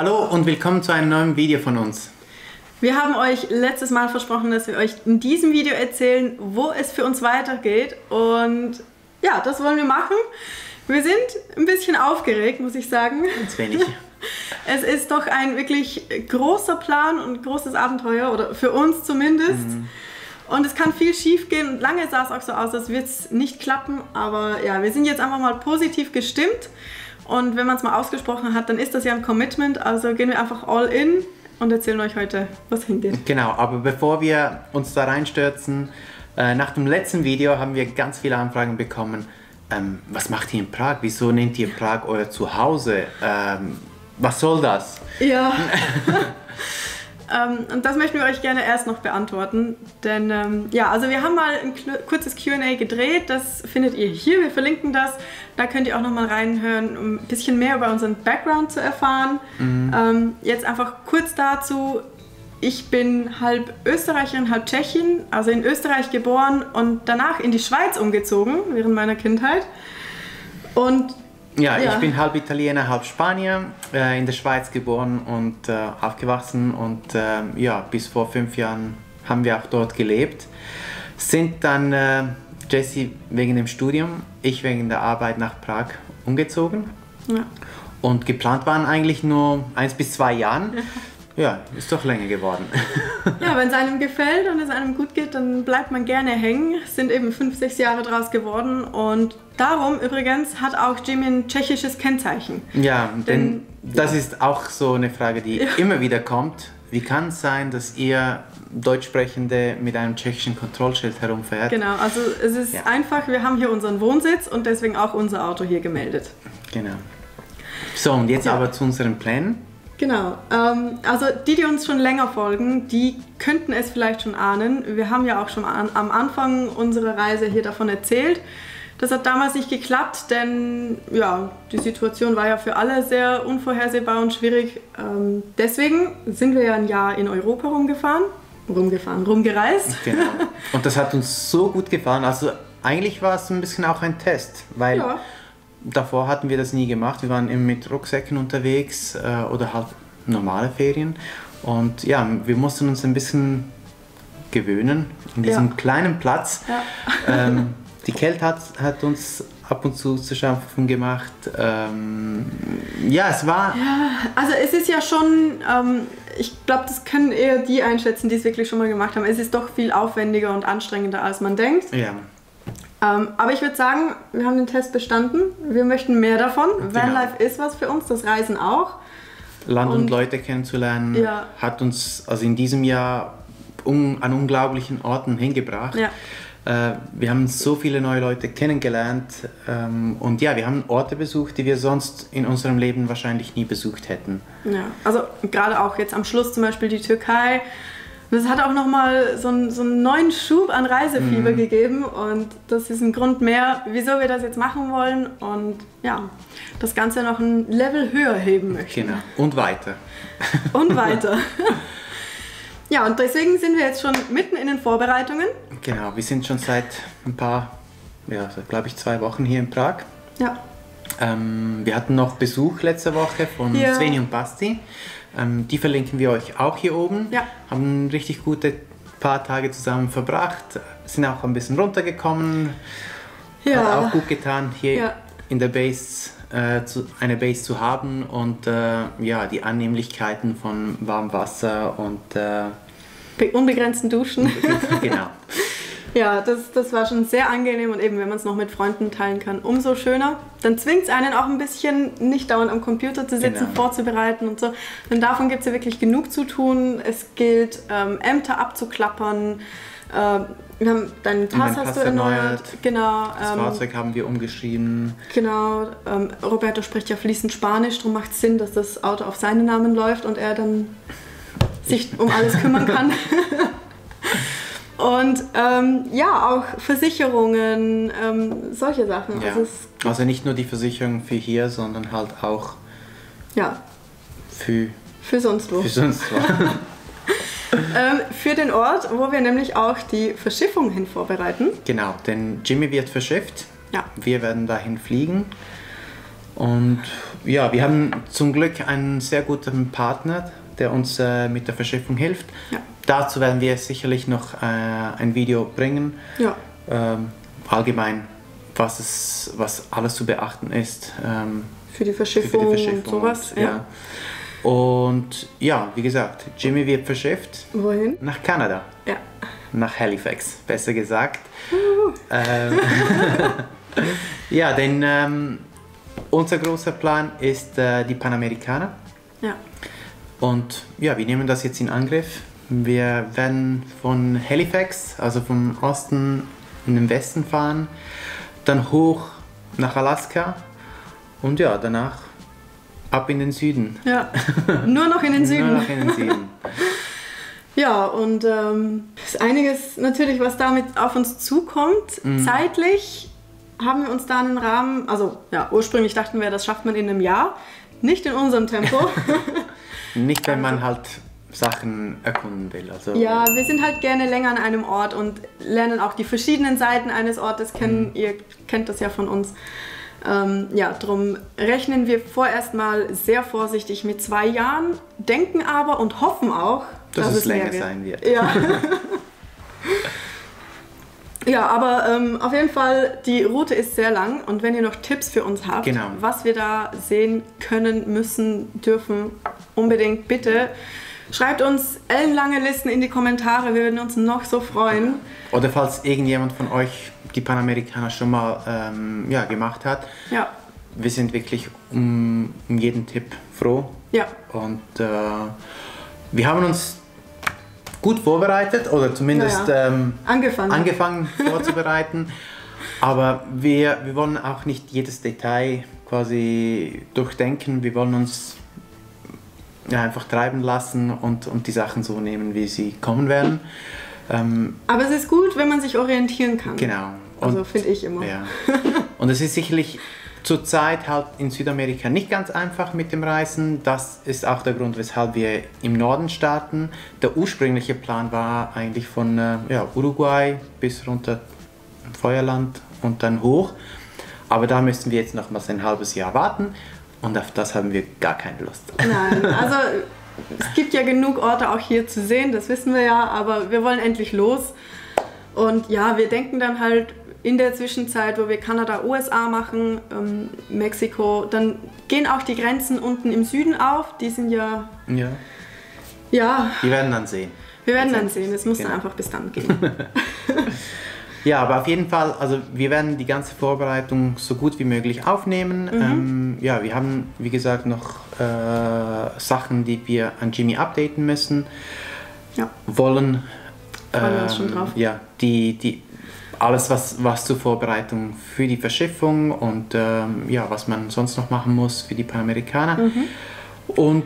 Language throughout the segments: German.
Hallo und willkommen zu einem neuen Video von uns. Wir haben euch letztes Mal versprochen, dass wir euch in diesem Video erzählen, wo es für uns weitergeht. Und ja, das wollen wir machen. Wir sind ein bisschen aufgeregt, muss ich sagen. Ganz wenig. Es ist doch ein wirklich großer Plan und großes Abenteuer, oder für uns zumindest. Und es kann viel schief gehen und lange sah es auch so aus, als würde es nicht klappen. Aber ja, wir sind jetzt einfach mal positiv gestimmt. Und wenn man es mal ausgesprochen hat, dann ist das ja ein Commitment. Also gehen wir einfach all in und erzählen euch heute, was hingeht. Genau, aber bevor wir uns da reinstürzen, nach dem letzten Video haben wir ganz viele Anfragen bekommen. Was macht ihr in Prag? Wieso nennt ihr Prag euer Zuhause? Was soll das? Ja. Und das möchten wir euch gerne erst noch beantworten, denn ja, also wir haben mal ein kurzes Q&A gedreht, das findet ihr hier, wir verlinken das, da könnt ihr auch noch mal reinhören, um ein bisschen mehr über unseren Background zu erfahren. Jetzt einfach kurz dazu, ich bin halb Österreicherin, halb Tschechin, also in Österreich geboren und danach in die Schweiz umgezogen, während meiner Kindheit. Und ja, ich bin halb Italiener, halb Spanier, in der Schweiz geboren und aufgewachsen und ja, bis vor 5 Jahren haben wir auch dort gelebt. Sind dann Jessie wegen dem Studium, ich wegen der Arbeit nach Prag umgezogen. Ja. Und geplant waren eigentlich nur 1 bis 2 Jahren. Ja, ist doch länger geworden. Ja, wenn es einem gefällt und es einem gut geht, dann bleibt man gerne hängen. Es sind eben 5, 6 Jahre draus geworden und darum übrigens hat auch Jimmy ein tschechisches Kennzeichen. Ja, denn das ist auch so eine Frage, die immer wieder kommt. Wie kann es sein, dass ihr Deutschsprechende mit einem tschechischen Kontrollschild herumfährt? Genau, also es ist einfach, wir haben hier unseren Wohnsitz und deswegen auch unser Auto hier gemeldet. Genau. So, und jetzt aber zu unseren Plänen. Genau, also die uns schon länger folgen, die könnten es vielleicht schon ahnen. Wir haben ja auch schon am Anfang unserer Reise hier davon erzählt. Das hat damals nicht geklappt, denn ja, die Situation war ja für alle sehr unvorhersehbar und schwierig. Deswegen sind wir ja ein Jahr in Europa rumgereist. Genau. Und das hat uns so gut gefallen. Also eigentlich war es ein bisschen auch ein Test, weil davor hatten wir das nie gemacht. Wir waren immer mit Rucksäcken unterwegs oder halt normale Ferien. Und ja, wir mussten uns ein bisschen gewöhnen in diesem kleinen Platz. Ja. Die Kälte hat uns ab und zu schaffen gemacht. Ja, es war... Ja, also es ist ja schon... ich glaube, das können eher die einschätzen, die es wirklich schon mal gemacht haben. Es ist doch viel aufwendiger und anstrengender, als man denkt. Ja. Aber ich würde sagen, wir haben den Test bestanden. Wir möchten mehr davon. Genau. Vanlife ist was für uns, das Reisen auch. Land und Leute kennenzulernen hat uns also in diesem Jahr an unglaublichen Orten hingebracht. Ja. Wir haben so viele neue Leute kennengelernt und ja, wir haben Orte besucht, die wir sonst in unserem Leben wahrscheinlich nie besucht hätten. Ja, also gerade auch jetzt am Schluss zum Beispiel die Türkei. Das hat auch nochmal so einen neuen Schub an Reisefieber gegeben und das ist ein Grund mehr, wieso wir das jetzt machen wollen und ja, das Ganze noch ein Level höher heben möchten. Genau, und weiter. Und weiter. Ja, und deswegen sind wir jetzt schon mitten in den Vorbereitungen. Genau, wir sind schon seit ein paar, glaube ich 2 Wochen hier in Prag. Ja. Wir hatten noch Besuch letzte Woche von Sveni und Basti. Die verlinken wir euch auch hier oben. Ja. Haben richtig gute paar Tage zusammen verbracht, sind auch ein bisschen runtergekommen. Ja. Hat auch gut getan, hier in der Base eine Base zu haben und ja, die Annehmlichkeiten von warmem Wasser und unbegrenzten Duschen. Genau. Ja, das war schon sehr angenehm und eben, wenn man es noch mit Freunden teilen kann, umso schöner. Dann zwingt es einen auch ein bisschen, nicht dauernd am Computer zu sitzen, vorzubereiten und so. Denn davon gibt es ja wirklich genug zu tun. Es gilt, Ämter abzuklappern. Wir haben deinen Pass hast du erneuert. Genau. Das Fahrzeug haben wir umgeschrieben. Genau. Roberto spricht ja fließend Spanisch, darum macht es Sinn, dass das Auto auf seinen Namen läuft und er dann sich um alles kümmern kann. Und ja, auch Versicherungen, solche Sachen. Ja. Also nicht nur die Versicherung für hier, sondern halt auch für sonst wo. Für sonst wo. Für den Ort, wo wir nämlich auch die Verschiffung hin vorbereiten. Genau, denn Jimmy wird verschifft. Ja. Wir werden dahin fliegen. Und ja, wir haben zum Glück einen sehr guten Partner, der uns mit der Verschiffung hilft. Ja. Dazu werden wir sicherlich noch ein Video bringen. Ja. Allgemein, was alles zu beachten ist. Für die Verschiffung und sowas. Und, ja. Und ja, wie gesagt, Jimmy wird verschifft. Wohin? Nach Kanada. Ja. Nach Halifax, besser gesagt. Ja, denn unser großer Plan ist die Panamericana. Ja. Und ja, wir nehmen das jetzt in Angriff. Wir werden von Halifax, also vom Osten in den Westen fahren, dann hoch nach Alaska und ja, danach ab in den Süden. Ja, nur noch in den Süden. Nur noch in den Süden. Ja, und ist einiges natürlich, was damit auf uns zukommt. Zeitlich haben wir uns da einen Rahmen, also ja, ursprünglich dachten wir, das schafft man in einem Jahr, nicht in unserem Tempo. Nicht, wenn man halt Sachen erkunden will. Also ja, wir sind halt gerne länger an einem Ort und lernen auch die verschiedenen Seiten eines Ortes kennen. Ihr kennt das ja von uns. Ja, darum rechnen wir vorerst mal sehr vorsichtig mit 2 Jahren, denken aber und hoffen auch, dass es länger sein wird. Ja. Ja, aber auf jeden Fall, die Route ist sehr lang und wenn ihr noch Tipps für uns habt, was wir da sehen können, müssen, dürfen, unbedingt bitte schreibt uns ellenlange Listen in die Kommentare, wir würden uns noch so freuen. Oder falls irgendjemand von euch die Panamericana schon mal gemacht hat. Ja. Wir sind wirklich um jeden Tipp froh. Ja. Und wir haben uns gut vorbereitet oder zumindest angefangen vorzubereiten. Aber wir wollen auch nicht jedes Detail quasi durchdenken. Wir wollen uns einfach treiben lassen und die Sachen so nehmen, wie sie kommen werden. Aber es ist gut, wenn man sich orientieren kann. Genau. Also finde ich immer. Ja. Und es ist sicherlich zurzeit halt in Südamerika nicht ganz einfach mit dem Reisen. Das ist auch der Grund, weshalb wir im Norden starten. Der ursprüngliche Plan war eigentlich von Uruguay bis runter Feuerland und dann hoch. Aber da müssten wir jetzt nochmals ein halbes Jahr warten und auf das haben wir gar keine Lust. Nein, also es gibt ja genug Orte auch hier zu sehen, das wissen wir ja, aber wir wollen endlich los. Und ja, wir denken dann halt in der Zwischenzeit, wo wir Kanada, USA machen, Mexiko, dann gehen auch die Grenzen unten im Süden auf. Die sind ja... Ja. Wir werden dann sehen. Wir werden dann sehen. Es muss dann einfach bis dann gehen. Ja, aber auf jeden Fall, also wir werden die ganze Vorbereitung so gut wie möglich aufnehmen. Ja, wir haben, wie gesagt, noch Sachen, die wir an Jimmy updaten müssen. Ja. Wollen wir uns schon drauf. Ja, alles, was zur Vorbereitung für die Verschiffung und was man sonst noch machen muss für die Panamericana. Und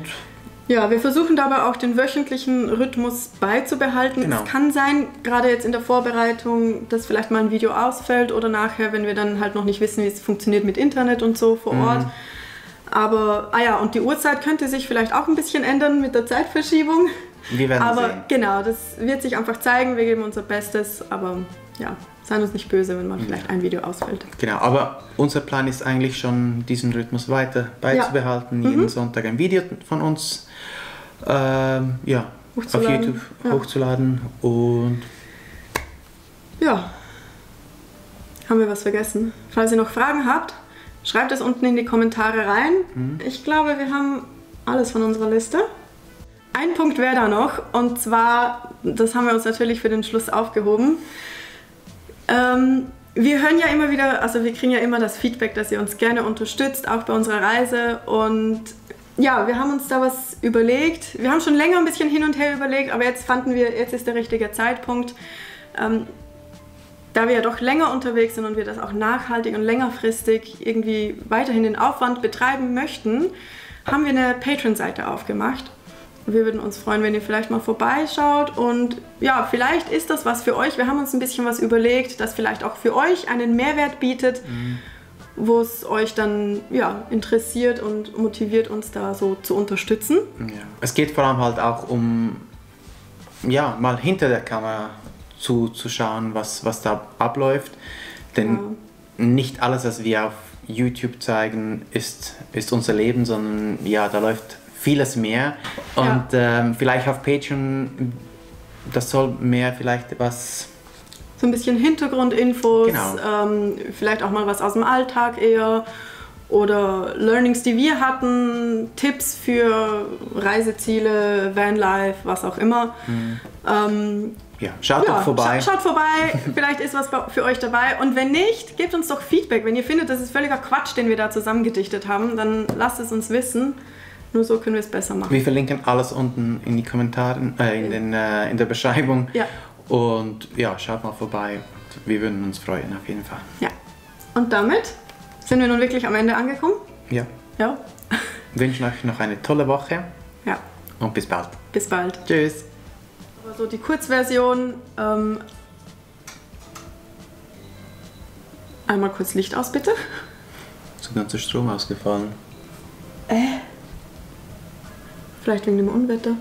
ja, wir versuchen dabei auch den wöchentlichen Rhythmus beizubehalten. Genau. Es kann sein, gerade jetzt in der Vorbereitung, dass vielleicht mal ein Video ausfällt oder nachher, wenn wir dann halt noch nicht wissen, wie es funktioniert mit Internet und so vor Ort. Aber, und die Uhrzeit könnte sich vielleicht auch ein bisschen ändern mit der Zeitverschiebung. Wir werden sehen. Aber genau, das wird sich einfach zeigen. Wir geben unser Bestes, aber ja, seien uns nicht böse, wenn mal vielleicht ein Video ausfällt. Genau, aber unser Plan ist eigentlich schon, diesen Rhythmus weiter beizubehalten. Jeden Sonntag ein Video von uns auf YouTube hochzuladen. Und ja, haben wir was vergessen? Falls ihr noch Fragen habt, schreibt es unten in die Kommentare rein. Ich glaube, wir haben alles von unserer Liste. Ein Punkt wäre da noch, und zwar, das haben wir uns natürlich für den Schluss aufgehoben. Wir hören ja immer wieder, also wir kriegen ja immer das Feedback, dass ihr uns gerne unterstützt, auch bei unserer Reise. Und ja, wir haben uns da was überlegt. Wir haben schon länger ein bisschen hin und her überlegt, aber jetzt fanden wir, jetzt ist der richtige Zeitpunkt. Da wir ja doch länger unterwegs sind und wir das auch nachhaltig und längerfristig irgendwie weiterhin den Aufwand betreiben möchten, haben wir eine Patreon-Seite aufgemacht. Wir würden uns freuen, wenn ihr vielleicht mal vorbeischaut und ja, vielleicht ist das was für euch. Wir haben uns ein bisschen was überlegt, das vielleicht auch für euch einen Mehrwert bietet, wo es euch dann interessiert und motiviert, uns da so zu unterstützen. Ja. Es geht vor allem halt auch um mal hinter der Kamera zu schauen, was da abläuft. Denn nicht alles, was wir auf YouTube zeigen, ist unser Leben, sondern ja, da läuft vieles mehr. Und vielleicht auf Patreon, das soll mehr vielleicht was... So ein bisschen Hintergrundinfos, vielleicht auch mal was aus dem Alltag eher oder Learnings, die wir hatten, Tipps für Reiseziele, Vanlife, was auch immer. Schaut doch vorbei. Schaut vorbei, vielleicht ist was für euch dabei. Und wenn nicht, gebt uns doch Feedback. Wenn ihr findet, das ist völliger Quatsch, den wir da zusammengedichtet haben, dann lasst es uns wissen. Nur so können wir es besser machen. Wir verlinken alles unten in die Kommentare, in der Beschreibung. Ja. Und ja, schaut mal vorbei. Wir würden uns freuen, auf jeden Fall. Ja. Und damit sind wir nun wirklich am Ende angekommen. Ja. Ja. Wünschen euch noch eine tolle Woche. Ja. Und bis bald. Bis bald. Tschüss. Also die Kurzversion. Einmal kurz Licht aus, bitte. Ist der ganze Strom ausgefallen. Vielleicht wegen dem Unwetter.